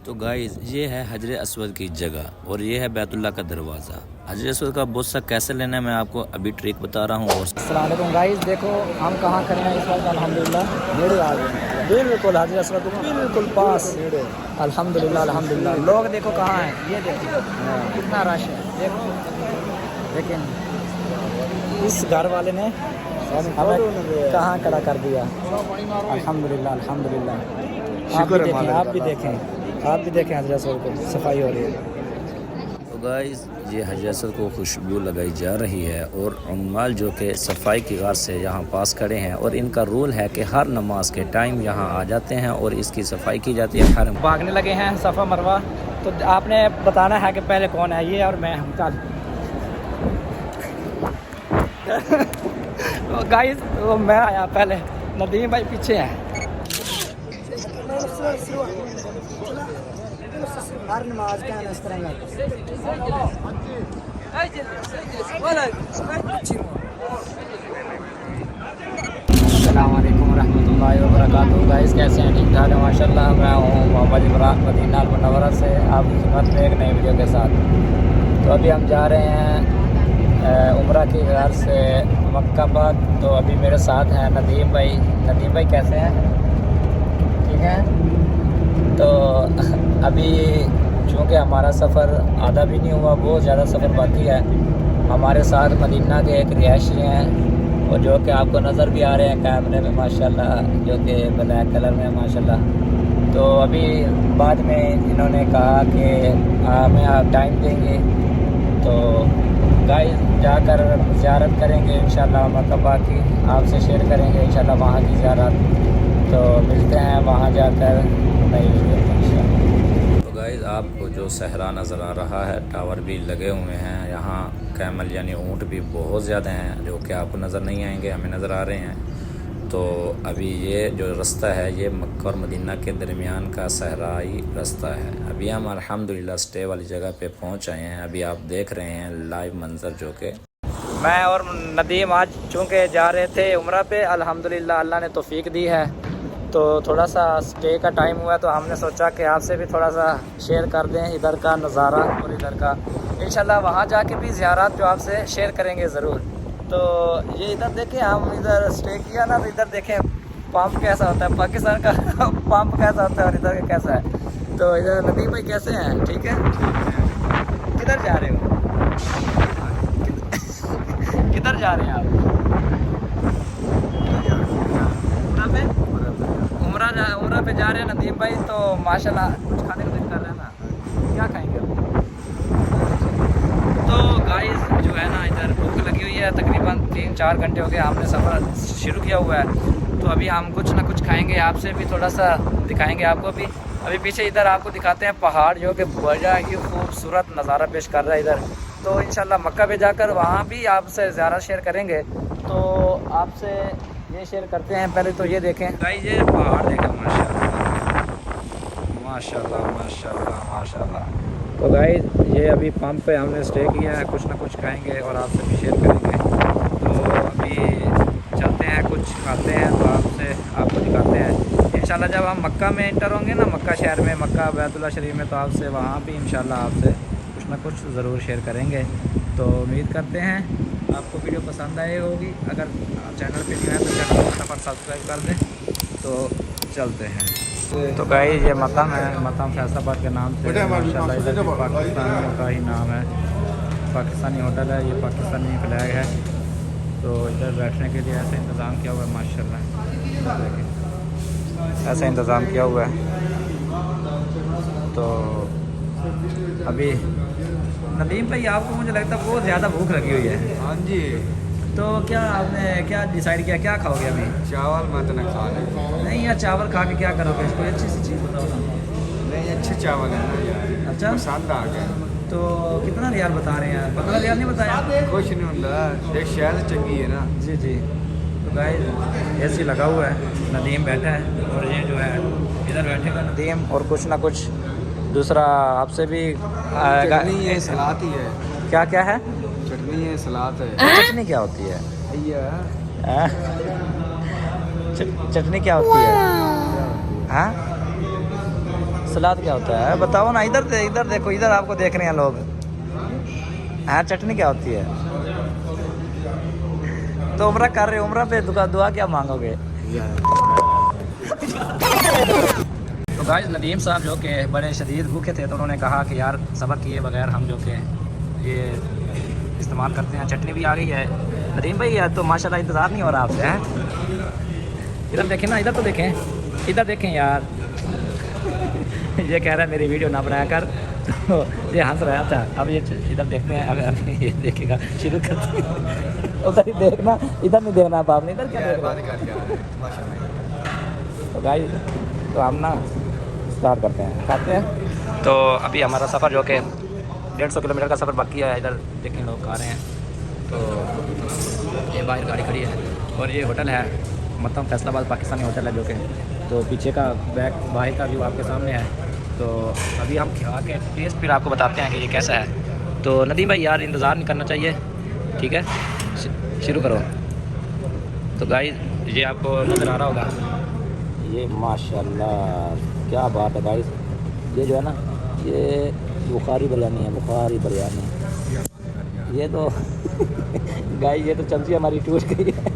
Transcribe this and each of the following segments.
तो गाइस ये है हजर अस्वद की जगह और ये है बैतुल्लाह का दरवाज़ा। हजर अस्वद का बुस्सा कैसे लेना है मैं आपको अभी ट्रिक बता रहा हूँ। और अस्सलाम वालेकुम गाइस, देखो हम कहाँ खड़े हैं इस वक्त। अल्हम्दुलिल्लाह नेड़े आ गए हैं, बिल्कुल हजर अस्वद के बिल्कुल पास। अल्हम्दुलिल्लाह अल्हम्दुलिल्लाह। लोग देखो कहाँ हैं, ये देखो कितना रश है। देखो लेकिन इस घर वाले ने हमें कहाँ खड़ा कर दिया। अल्हम्दुलिल्लाह अल्हम्दुलिल्लाह। आप भी देखें हजर अस्वद को सफाई हो रही है। तो गाइस ये हजर अस्वद को खुशबू लगाई जा रही है और उम्माल जो कि सफाई की गार से यहाँ पास खड़े हैं और इनका रूल है कि हर नमाज के टाइम यहाँ आ जाते हैं और इसकी सफाई की जाती है। हर भागने लगे हैं सफ़ा मरवा, तो आपने बताना है कि पहले कौन है, ये और मैं। हम कल तो गाइस वो मैं आया पहले, नदीम भाई पीछे हैं। हर नमाज का इस तरह अस्सलामुअलैकुम रहमतुल्लाहि व बरकातुहू। गाइस कैसे हैं? ठीक ठाक है माशाल्लाह। मैं हूँ मोहम्मद इमरान मदीना अल मुनव्वरा से आपकी खिदमत में एक नई वीडियो के साथ। तो अभी हम जा रहे हैं उम्रा के घर से मक्का पाक। तो अभी मेरे साथ हैं नदीम भाई। नदीम भाई कैसे हैं? ठीक है। तो अभी चूँकि हमारा सफ़र आधा भी नहीं हुआ, बहुत ज़्यादा सफ़र बाकी है। हमारे साथ मदीना के एक रिहायशी हैं और जो कि आपको नज़र भी आ रहे हैं कैमरे में माशाल्लाह, जो कि ब्लैक कलर में माशाल्लाह। तो अभी बाद में इन्होंने कहा कि हमें आप टाइम देंगे, तो गाइस जाकर ज़ियारत करेंगे इंशाल्लाह मक्का पाक की, आपसे शेयर करेंगे इंशाल्लाह वहाँ की ज़ियारत। तो मिलते हैं वहाँ जाकर नई वीडियो में इंशाल्लाह। तो गाइस आपको जो सहरा नज़र आ रहा है, टावर भी लगे हुए हैं यहाँ। कैमल यानी ऊँट भी बहुत ज़्यादा हैं जो कि आपको नज़र नहीं आएंगे, हमें नज़र आ रहे हैं। तो अभी ये जो रास्ता है ये मक्का और मदीना के दरमियान का सहराई रास्ता है। अभी हम अल्हम्दुलिल्लाह स्टे वाली जगह पे पहुंच आए हैं। अभी आप देख रहे हैं लाइव मंजर जो कि मैं और नदीम आज चूँकि जा रहे थे उम्रा पे, अल्हम्दुलिल्लाह अल्लाह ने तौफीक दी है। तो थोड़ा सा स्टे का टाइम हुआ तो हमने सोचा कि आपसे भी थोड़ा सा शेयर कर दें इधर का नज़ारा और इधर का। इंशाल्लाह वहाँ जाके भी ज़ियारत जो आपसे शेयर करेंगे ज़रूर। तो ये इधर देखें, हम इधर स्टे किया ना, तो इधर देखें पंप कैसा होता है, पाकिस्तान का पंप कैसा होता है और इधर का कैसा है। तो इधर नदीम भाई कैसे हैं? ठीक है। किधर जा रहे हो? किधर जा रहे हैं आप? उम्रा पे जा रहे हैं नदीम भाई। तो माशाल्लाह कुछ खाने का दिल कर रहे हैं ना, क्या खाएंगे? तो गाइस जो है ना इधर भूख लगी हुई है, तकरीबन 3-4 घंटे हो गए हमने सफ़र शुरू किया हुआ है। तो अभी हम कुछ ना कुछ खाएंगे, आपसे भी थोड़ा सा दिखाएंगे आपको भी। अभी पीछे इधर आपको दिखाते हैं पहाड़ जो कि बड़ा ही खूबसूरत नज़ारा पेश कर रहा है इधर। तो इंशाल्लाह मक्का पे जाकर वहाँ भी आपसे ज़्यादा शेयर करेंगे। तो आपसे ये शेयर करते हैं। पहले तो ये देखें गाइस, ये पहाड़ देखें माशाल्लाह माशाल्लाह माशाल्लाह माशाल्लाह। तो गाइस ये अभी पंप पे हमने स्टे किया है, कुछ ना कुछ खाएंगे और आपसे भी शेयर करेंगे। तो अभी चलते हैं, कुछ खाते हैं तो आपको दिखाते हैं इंशाल्लाह। जब हम मक्का में इंटर होंगे ना, मक्का शहर में, मक्का बैतुल्लाह शरीफ में, तो आपसे वहाँ भी इंशाल्लाह आपसे कुछ ना कुछ ज़रूर शेयर करेंगे। तो उम्मीद करते हैं आपको वीडियो पसंद आई होगी। अगर चैनल पे न्यू है तो चैनल को फटाफट सब्सक्राइब कर दें। तो चलते हैं। तो गाइस ये मकाम है, मकाम फैसलाबाद के नाम से माशाल्लाह। इधर भी पाकिस्तानियों का ही नाम है, पाकिस्तानी होटल है, ये पाकिस्तानी फ्लैग है। तो इधर बैठने के लिए ऐसा इंतज़ाम किया हुआ है माशाल्लाह, देखिए ऐसा इंतज़ाम किया हुआ है। तो अभी नदीम भाई आपको मुझे लगता है बहुत ज़्यादा भूख लगी हुई है। हाँ जी। तो क्या आपने क्या डिसाइड किया, क्या खाओगे अभी? चावल मत न खा ले। नहीं यार, चावल खा के क्या करोगे? कोई अच्छी सी चीज़ बताओ ना। नहीं अच्छे चावल है ना यार। अच्छा पसंद आ गए। तो कितना रियाल बता रहे हैं यार? 15 रियाल नहीं बताया? कुछ नहीं होता, देख शहर चंगी है ना। जी जी। तो गाइस एसी लगा हुआ है, नदीम बैठा है और ये जो है इधर बैठेगा नदीम और कुछ ना कुछ दूसरा आपसे भी चटनी है, सलाद ही है। क्या क्या है? चटनी है, सलाद है। चटनी क्या होती है? भैया चटनी क्या होती है? हाँ सलाद क्या होता है बताओ ना। इधर देखो, इधर आपको देख रहे हैं लोग। हाँ, चटनी क्या होती है? तो उम्रा कर रहे हो, उम्रा पे दुआ क्या मांगोगे? तो गाइस नदीम साहब जो कि बड़े शदीद भूखे थे, तो उन्होंने कहा कि यार सब्र किए बगैर हम जो कि ये इस्तेमाल करते हैं। चटनी भी आ गई है। नदीम भाई यार तो माशाल्लाह इंतज़ार नहीं हो रहा आपसे, हैं? इधर देखें ना, इधर तो देखें, इधर देखें यार। ये कह रहा है मेरी वीडियो ना बनाया कर, तो ये हंस रहा था। अब ये इधर देखते हैं, अब ये देखेगा, शुरू करते हैं। उधर ही देखना, इधर नहीं देखना आप, आपने इधर क्या देख रहे हो? तो गाइस तो हम ना स्टार्ट करते हैं, खाते हैं। तो अभी हमारा सफ़र जो कि 150 किलोमीटर का सफ़र बाकी है। इधर देखें लोग आ रहे हैं। तो ये बाहर गाड़ी खड़ी है और ये होटल है मतलब फैसलाबाद पाकिस्तानी होटल है जो कि, तो पीछे का बैक बाहर का व्यू आपके सामने है। तो अभी हम खा के टेस्ट फिर आपको बताते हैं कि ये कैसा है। तो नदीम भाई यार इंतज़ार नहीं करना चाहिए, ठीक है? शुरू करो। तो गाइस ये आपको नज़र आ रहा होगा, ये माशाल्लाह क्या बात है गाइस। ये जो है ना, ये बुखारी बिरयानी है, बुखारी बिरयानी। ये तो गाइस ये तो चमची हमारी टूट गई है।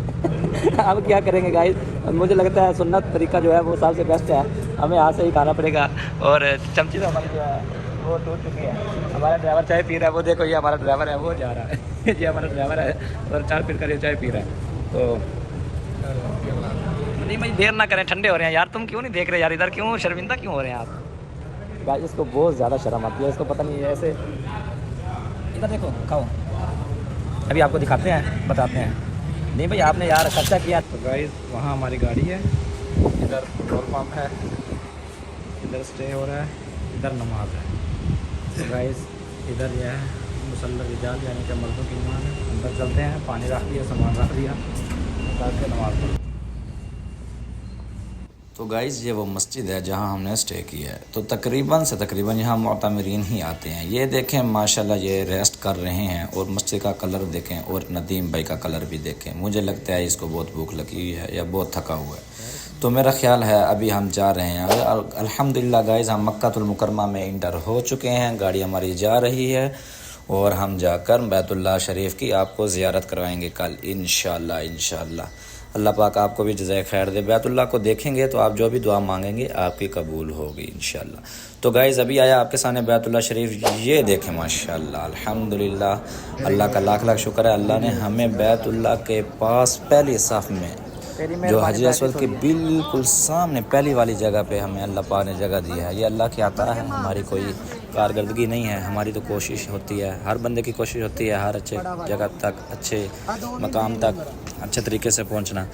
अब क्या करेंगे गाइस? मुझे लगता है सुन्नत तरीका जो है वो सबसे बेस्ट है, हमें हाथ से ही खाना पड़ेगा। और चमची तो हमारी जो है वो टूट चुकी है। हमारा ड्राइवर चाय पी रहा है, वो देखो ये हमारा ड्राइवर है, वो जा रहा है। ये हमारा ड्राइवर है और चाय पी कर ये चाय पी रहा है। तो नहीं भाई देर ना करें, ठंडे हो रहे हैं यार। तुम क्यों नहीं देख रहे यार इधर, क्यों शर्मिंदा क्यों हो रहे हैं आप? गाइस इसको बहुत ज़्यादा शर्म आती है, इसको पता नहीं है ऐसे। इधर देखो, खाओ। अभी आपको दिखाते हैं, बताते हैं। नहीं भाई आपने यार खर्चा किया। तो गाइस वहाँ हमारी गाड़ी है, इधर पेट्रोल पंप है, इधर स्टे हो रहा है, इधर नमाज है। तो गाइस इधर यह है मुसल्ला रिजाल यानी कि मर्दों की नमाज है। अंदर चलते हैं, पानी रख दिया, सामान रख दिया, ताकि नमाज पढ़ो। तो गाइज़ ये वो मस्जिद है जहाँ हमने स्टे किया है। तो तकरीबन यहाँ मोतमरीन ही आते हैं। ये देखें माशाल्लाह ये रेस्ट कर रहे हैं और मस्जिद का कलर देखें और नदीम भाई का कलर भी देखें। मुझे लगता है इसको बहुत भूख लगी हुई है या बहुत थका हुआ है। तो मेरा ख्याल है अभी हम जा रहे हैं। अल्हम्दुलिल्लाह गाइज़ हम मक्कातुल मुकर्रमा में इंटर हो चुके हैं। गाड़ी हमारी जा रही है और हम जाकर बैतुल्लाह शरीफ की आपको ज़ियारत करवाएंगे कल इंशाअल्लाह। अल्लाह पाक आपको भी जज़ाए खैर दे। बैतुल्लाह को देखेंगे तो आप जो भी दुआ मांगेंगे आपकी कबूल होगी इंशाअल्लाह। तो गाइज़ अभी आया आपके सामने बैतुल्लाह शरीफ, ये देखें माशाअल्लाह अल्हम्दुलिल्लाह। अल्लाह का लाख लाख शुक्र है, अल्लाह ने हमें बैतुल्लाह के पास पहली साफ़ में जो हजर अस्वद के बिल्कुल सामने पहली वाली जगह पे हमें अल्लाह पाक ने जगह दी है। ये अल्लाह की अता है, हमारी कोई कारकर्दगी नहीं है। हमारी तो कोशिश होती है, हर बंदे की कोशिश होती है हर अच्छे जगह तक, अच्छे मकाम तक अच्छे तरीके से पहुंचना।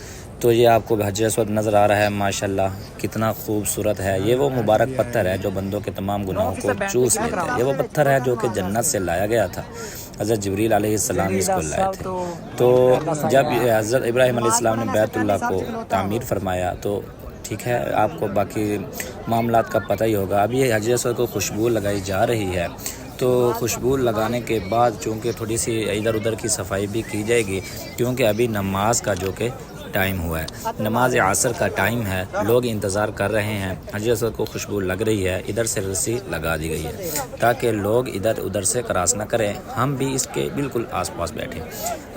तो ये आपको हजर अस्वद नज़र आ रहा है माशाल्लाह, कितना खूबसूरत है। ये वो मुबारक पत्थर है जो बंदों के तमाम गुनाहों को चूस लेता है। ये वो पत्थर है जो कि जन्नत से लाया गया था, हज़रत जिब्रील अलैहिस्सलाम इसको लाए थे। तो जब हज़रत इब्राहीम अलैहिस्सलाम ने बैतुल्लाह को तामीर फरमाया तो ठीक है, आपको बाकी मामलात का पता ही होगा। अभी ये हजर अस्वद को खुशबू लगाई जा रही है। तो खुशबू लगाने के बाद चूँकि थोड़ी सी इधर उधर की सफाई भी की जाएगी, क्योंकि अभी नमाज का जो कि टाइम हुआ है, नमाज असर का टाइम है, लोग इंतज़ार कर रहे हैं। हजर अस्वद को खुशबू लग रही है, इधर से रस्सी लगा दी गई है ताकि लोग इधर उधर से क्रॉस ना करें, हम भी इसके बिल्कुल आसपास बैठे।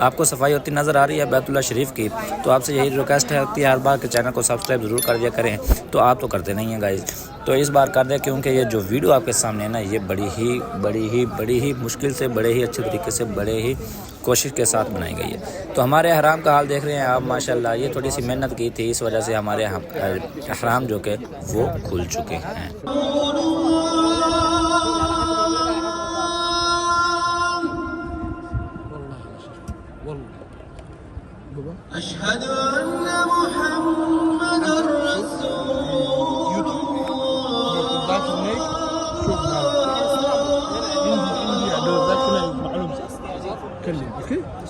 आपको सफाई होती नज़र आ रही है बैतुल्लाह शरीफ की। तो आपसे यही रिक्वेस्ट है कि हर बार के चैनल को सब्सक्राइब ज़रूर कर दिया करें। तो आप तो करते नहीं हैं गाइज़, तो इस बार कर दें, क्योंकि ये जो वीडियो आपके सामने है ना, ये बड़ी ही मुश्किल से, बड़े ही अच्छे तरीके से, बड़े ही कोशिश के साथ बनाई गई है। तो हमारे हराम का हाल देख रहे हैं आप माशाल्लाह। ये थोड़ी सी मेहनत की थी, इस वजह से हमारे हराम जो कि वो खुल चुके हैं।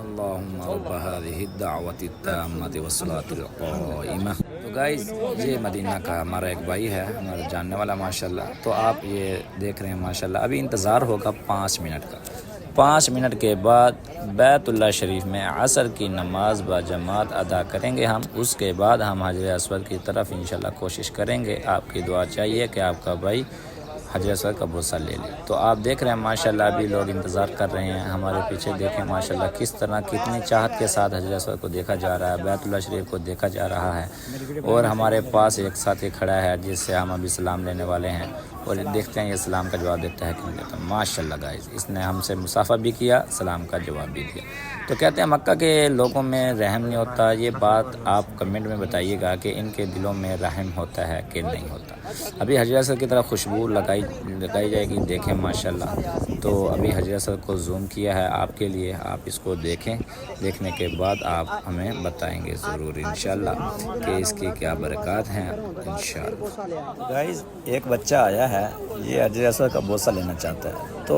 अल्लाहुम्मा रब्ब हाज़िहि दावति ताम्मति वस्सलातिल क़ाइमा। तो गाइस ये मदीना का हमारा एक भाई है, हमारा जानने वाला माशाल्लाह। तो आप ये देख रहे हैं माशाल्लाह, अभी इंतज़ार होगा 5 मिनट का। 5 मिनट के बाद बैतुल्लाह शरीफ में असर की नमाज बाजमात अदा करेंगे हम। उसके बाद हम हजर अस्वद की तरफ इंशाल्लाह कोशिश करेंगे। आपकी दुआ चाहिए कि आपका भाई हजर अस्वद का बोसा ले ले। तो आप देख रहे हैं माशाल्लाह अभी लोग इंतज़ार कर रहे हैं। हमारे पीछे देखें माशाल्लाह किस तरह कितनी चाहत के साथ हजर अस्वद को देखा जा रहा है, बैतुल्लाह शरीफ को देखा जा रहा है। और हमारे पास एक साथी खड़ा है जिससे हम अभी सलाम लेने वाले हैं और देखते हैं ये सलाम का जवाब देता है कि नहीं देता। माशाल्लाह गाइस, इसने हमसे मुसाफा भी किया, सलाम का जवाब भी दिया। तो कहते हैं मक्का के लोगों में रहम नहीं होता। ये बात आप कमेंट में बताइएगा कि इनके दिलों में रहम होता है कि नहीं होता। अभी हजर अस्वद की तरह खुशबू लगाई जाएगी, देखें माशाल्लाह। तो अभी हजर अस्वद को जूम किया है आपके लिए, आप इसको देखें। देखने के बाद आप हमें बताएंगे ज़रूर इंशाल्लाह कि इसकी क्या बरकत हैं इंशाल्लाह। गाइस एक बच्चा आया है, ये हजर अस्वद का बोसा लेना चाहता है। तो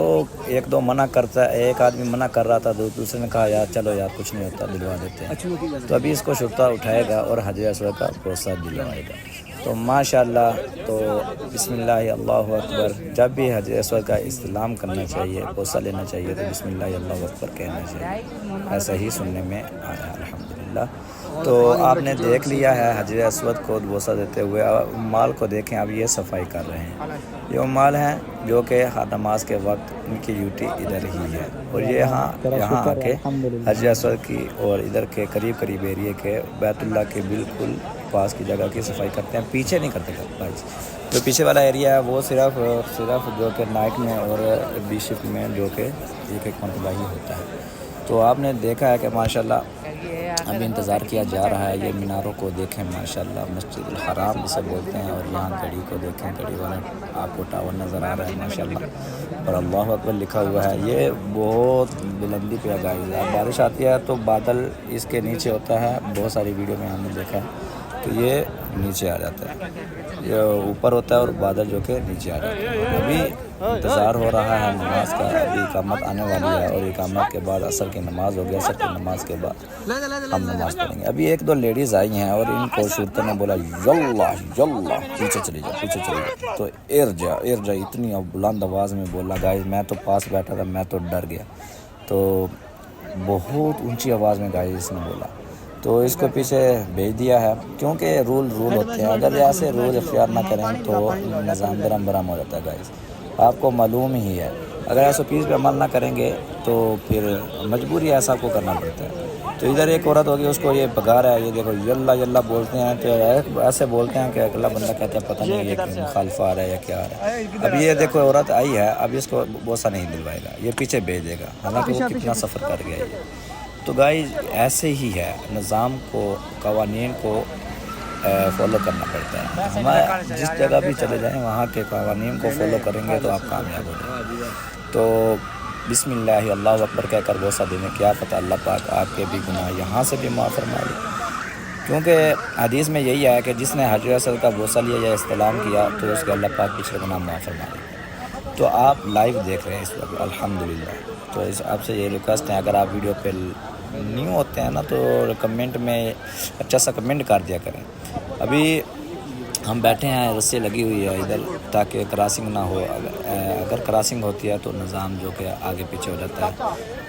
एक दो मना करता है, एक आदमी मना कर रहा था, दूसरे ने कहा यार चलो यार कुछ नहीं होता, दिलवा देते हैं। तो अभी इसको शुरता उठाएगा और हजर अस्वद का बोसा दिलवाएगा। तो माशाल्लाह, तो बिस्मिल्लाह अल्लाहु अकबर। जब भी हजर अस्वद का इस्लाम करना चाहिए, बोसा लेना चाहिए, तो बिस्मिल्लाह अल्लाहु अकबर कहना चाहिए। ऐसा ही सुनने में आया अल्हम्दुलिल्लाह। तो आपने देख लिया है हजर अस्वद को बोसा देते हुए। माल को देखें, अब ये सफाई कर रहे हैं। ये माल हैं जो कि नमाज के वक्त उनकी ड्यूटी इधर ही है। और ये यहाँ आके हजर अस्वद की और इधर के करीब एरिए के बैतुल्लाह के बिल्कुल पास की जगह की सफाई करते हैं। पीछे नहीं करते भाई, जो पीछे वाला एरिया है वो सिर्फ जो कि नाइट में और बी शिफ्ट में जो कि एक मरतबा ही होता है। तो आपने देखा है कि माशाल्लाह अभी इंतज़ार किया जा रहा है। ये मीनारों को देखें माशाल्लाह, मस्जिदुल हराम जिसे बोलते हैं। और यहाँ घड़ी को देखें, घड़ी वाला आपको टावर नज़र आ रहा है माशाल्लाह, और अल्लाहु अकबर लिखा हुआ है। ये बहुत बुलंदी पे है गाइस। बारिश आती है तो बादल इसके नीचे होता है, बहुत सारी वीडियो में हमने देखा है। तो ये नीचे आ जाता है, ये ऊपर होता है और बादल जो कि नीचे आ जाता है। अभी इंतज़ार हो रहा है नमाज का, अभी इकामत आने वाली है और इकामत के बाद असर की नमाज होगी। असर की नमाज के बाद हम नमाज पढ़ेंगे। अभी एक दो लेडीज़ आई हैं और इनको शुरता ने बोला यल्ला यल्ला पीछे चली जाओ, पीछे चली जाओ। तो एर जा इतनी बुलंद आवाज़ में बोला गाइस, मैं तो पास बैठा था, मैं तो डर गया। तो बहुत ऊंची आवाज़ में गाइस इसने बोला। तो इसको पीछे भेज दिया है, क्योंकि रूल होते हैं। अगर ऐसे रूल इख्तियार ना करें तो निज़ाम दरम बरम हो जाता है गाइस, आपको मालूम ही है। अगर ऐसे पीस पे अमल ना करेंगे तो फिर मजबूरी ऐसा आपको करना पड़ता है। तो इधर एक औरत होगी, उसको ये पका रहा है, ये देखो यल्ला यल्ला बोलते हैं। तो ऐसे बोलते हैं कि अगला बंदा कहता है पता नहीं ये मुखालफा आ रहा है या क्या आ रहा है। अब ये देखो औरत आई है, अब इसको बोसा नहीं दिलवाएगा, ये पीछे भेज देगा, हालांकि वो कितना सफ़र कर गया है। तो गाइस ऐसे ही है, निज़ाम को, कवानीन को फॉलो करना पड़ता है। हमें जिस जगह भी चले जाएं वहाँ के कवानीन को फॉलो करेंगे तो आप कामयाब हो जाएंगे। तो बिस्मिल्लाह अल्लाहु अकबर कहकर बोसा देने, क्या पता अल्लाह पाक आपके भी गुनाह यहाँ से भी माफ़ फरमा ले। क्योंकि हदीस में यही है कि जिसने हजर अस्वद का बोसा लिया या इस्लाम किया तो उसके अल्लाह पाक पिछले गुनाह माफ़ फरमा ले। तो आप लाइव देख रहे हैं इस वक्त अल्हम्दुलिल्लाह। तो इस आपसे ये रिक्वेस्ट है, अगर आप वीडियो पे न्यू होते हैं ना तो कमेंट में अच्छा सा कमेंट कर दिया करें। अभी हम बैठे हैं, रस्सी लगी हुई है इधर ताकि क्रॉसिंग ना हो। अगर क्रॉसिंग होती है तो निज़ाम जो कि आगे पीछे हो जाता है।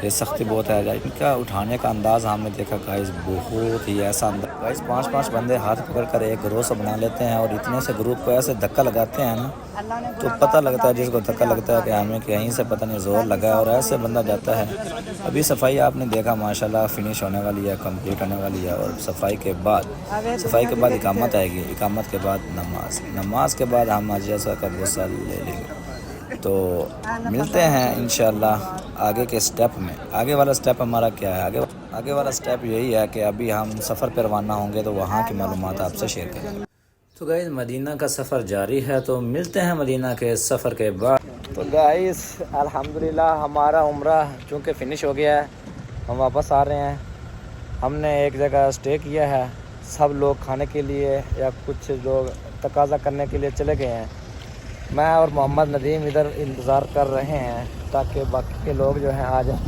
ये सख्ती बहुत है, इनका उठाने का अंदाज़ हमने देखा गाइस, बहुत ही ऐसा गाइस 5-5 बंदे हाथ पकड़ कर एक ग्रोह सा बना लेते हैं और इतने से ग्रुप को ऐसे धक्का लगाते हैं ना, तो पता लगता है जिसको धक्का लगता है कि हमें कहीं से पता नहीं जोर लगा है और ऐसे बंदा जाता है। अभी सफाई आपने देखा माशाल्लाह फिनिश होने वाली है, कंप्लीट होने वाली है। और सफाई के बाद इकामत आएगी, इकामत के बाद नमाज के बाद हम अजसा का गुस्सा ले लेंगे। तो मिलते हैं इंशाल्लाह आगे के स्टेप में। आगे वाला स्टेप हमारा क्या है? आगे वाला स्टेप यही है कि अभी हम सफ़र पर रवाना होंगे तो वहाँ की मालूमात आपसे शेयर करेंगे। तो गाइस मदीना का सफ़र जारी है, तो मिलते हैं मदीना के सफ़र के बाद। तो गाइस अल्हम्दुलिल्लाह हमारा उम्रा चूँकि फ़िनिश हो गया है, हम वापस आ रहे हैं। हमने एक जगह स्टे किया है, सब लोग खाने के लिए या कुछ लोग तकाज़ा करने के लिए चले गए हैं। मैं और मोहम्मद नदीम इधर इंतज़ार कर रहे हैं ताकि बाकी के लोग जो हैं आ जाएं।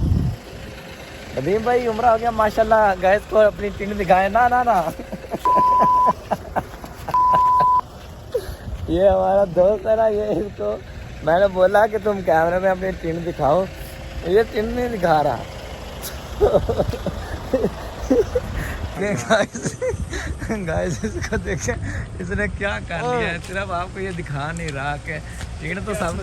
नदीम भाई उम्रा हो गया माशाल्लाह, गैस को अपनी टिन दिखाएं ना ना ना ये हमारा दोस्त है ना, ये इसको मैंने बोला कि तुम कैमरे में अपनी टिन दिखाओ, ये टिन नहीं दिखा रहा गाइस इसको देखें, इसने क्या कर लिया है, सिर्फ आपको ये दिखा नहीं रहा कि टीन तो सब,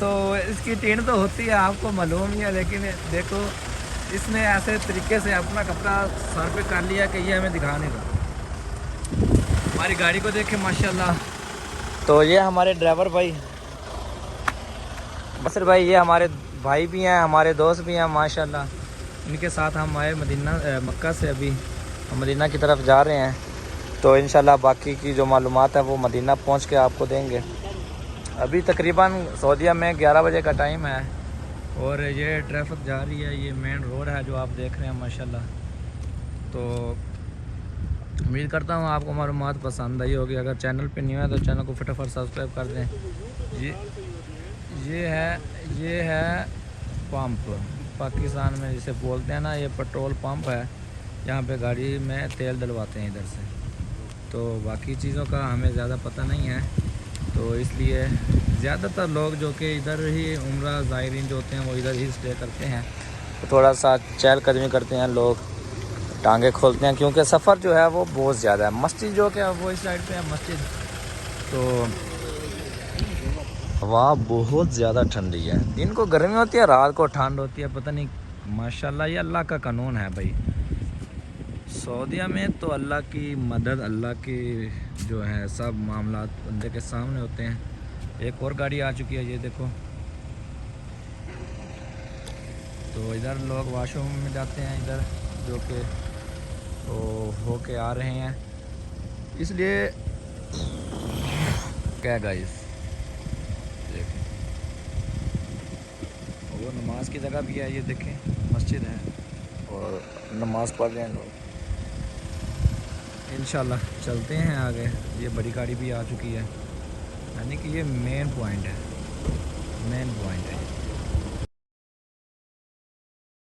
तो इसकी टीन तो होती है आपको मालूम ही है, लेकिन देखो इसने ऐसे तरीके से अपना कपड़ा सर पे कर लिया कि ये हमें दिखा नहीं रहा। हमारी गाड़ी को देखें माशाल्लाह। तो ये हमारे ड्राइवर भाई बसर भाई, ये हमारे भाई भी हैं, हमारे दोस्त भी हैं माशाल्लाह। इनके साथ हम आए मक्का से, अभी हम मदीना की तरफ जा रहे हैं। तो इंशाल्लाह बाकी की जो मालूमात है वो मदीना पहुंच के आपको देंगे। अभी तकरीबन सऊदीया में 11 बजे का टाइम है और ये ट्रैफिक जा रही है, ये मेन रोड है जो आप देख रहे हैं माशाल्लाह। तो उम्मीद करता हूँ आपको मालूमात पसंद आई होगी। अगर चैनल पे न्यू है तो चैनल को फटाफट सब्सक्राइब कर दें। ये है पंप, पाकिस्तान में जिसे बोलते हैं ना, ये पेट्रोल पंप है, यहाँ पे गाड़ी में तेल डलवाते हैं इधर से। तो बाकी चीज़ों का हमें ज़्यादा पता नहीं है, तो इसलिए ज़्यादातर लोग जो कि इधर ही उम्रा ज़ायरीन जो होते हैं वो इधर ही स्टे करते हैं। तो थोड़ा सा चहलकदमी करते हैं लोग, टांगे खोलते हैं, क्योंकि सफ़र जो है वो बहुत ज़्यादा है। मस्जिद जो कि वो इस साइड पे है मस्जिद, तो हवा बहुत ज़्यादा ठंडी है। दिन को गर्मी होती है, रात को ठंड होती है, पता नहीं माशाल्लाह ये अल्लाह का कानून है भाई। सऊदीया में तो अल्लाह की मदद, अल्लाह की जो है सब मामलात बंदे के सामने होते हैं। एक और गाड़ी आ चुकी है, ये देखो। तो इधर लोग वाशरूम में जाते हैं, इधर जो कि तो हो के आ रहे हैं, इसलिए क्या गाइस देखें। वो नमाज की जगह भी है, ये देखें मस्जिद है और नमाज पढ़ रहे हैं लोग। इंशाल्लाह चलते हैं आगे। ये बड़ी गाड़ी भी आ चुकी है, यानी कि ये मेन पॉइंट है, मेन पॉइंट है।